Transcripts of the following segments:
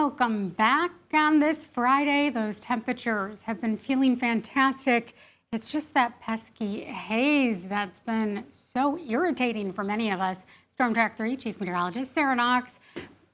welcome back on this Friday. Those temperatures have been feeling fantastic. It's just that pesky haze that's been so irritating for many of us. Storm Track 3 Chief Meteorologist Sarah Knox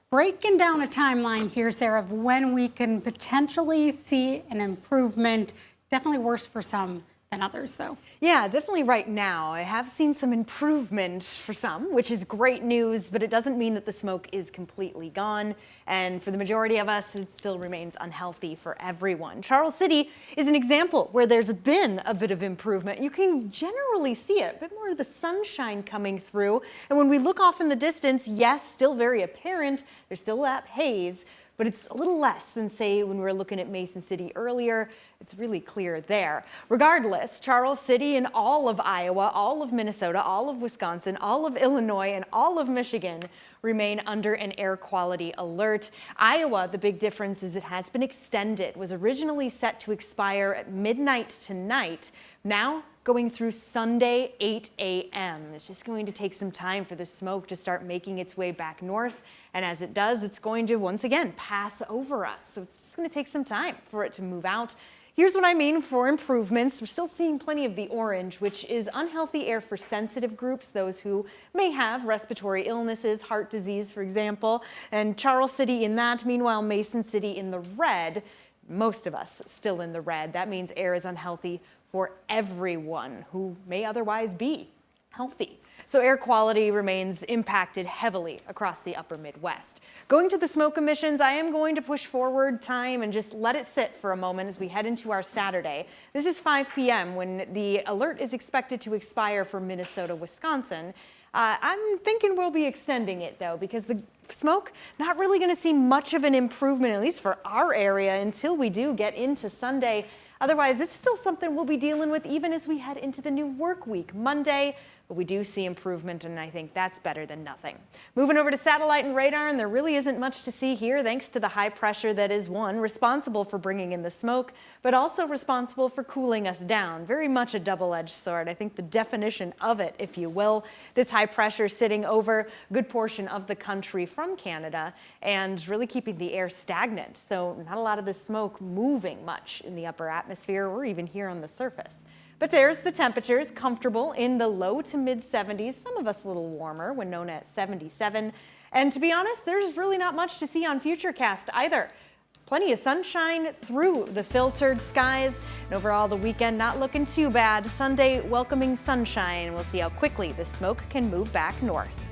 breaking down a timeline here, Sarah, of when we can potentially see an improvement. Definitely worse for some than others, though. Yeah, definitely right now. I have seen some improvement for some, which is great news, but it doesn't mean that the smoke is completely gone. And for the majority of us, it still remains unhealthy for everyone. Charles City is an example where there's been a bit of improvement. You can generally see it, a bit more of the sunshine coming through. And when we look off in the distance, yes, still very apparent. There's still that haze, but it's a little less than, say, when we were looking at Mason City earlier. It's really clear there. Regardless, Charles City and all of Iowa, all of Minnesota, all of Wisconsin, all of Illinois, and all of Michigan remain under an air quality alert. Iowa, the big difference is it has been extended. It was originally set to expire at midnight tonight. Now going through Sunday, 8 a.m. It's just going to take some time for the smoke to start making its way back north. And as it does, it's going to once again pass over us. So it's just going to take some time for it to move out. Here's what I mean for improvements. We're still seeing plenty of the orange, which is unhealthy air for sensitive groups, those who may have respiratory illnesses, heart disease, for example. And Charles City in that, meanwhile, Mason City in the red, most of us still in the red. That means air is unhealthy for everyone who may otherwise be healthy. So air quality remains impacted heavily across the upper Midwest. Going to the smoke emissions, I am going to push forward time and just let it sit for a moment as we head into our Saturday. This is 5 p.m. when the alert is expected to expire for Minnesota, Wisconsin. I'm thinking we'll be extending it, though, because the smoke, not really going to see much of an improvement, at least for our area, until we do get into Sunday. Otherwise, it's still something we'll be dealing with even as we head into the new work week, Monday. But we do see improvement, and I think that's better than nothing. Moving over to satellite and radar, and there really isn't much to see here thanks to the high pressure that is, one, responsible for bringing in the smoke, but also responsible for cooling us down. Very much a double-edged sword. I think the definition of it, if you will. This high pressure sitting over a good portion of the country from Canada and really keeping the air stagnant. So not a lot of the smoke moving much in the upper atmosphere or even here on the surface. But there's the temperatures, comfortable in the low to mid 70s, some of us a little warmer when known at 77. And to be honest, there's really not much to see on Futurecast either. Plenty of sunshine through the filtered skies. And overall, the weekend not looking too bad. Sunday welcoming sunshine. We'll see how quickly the smoke can move back north.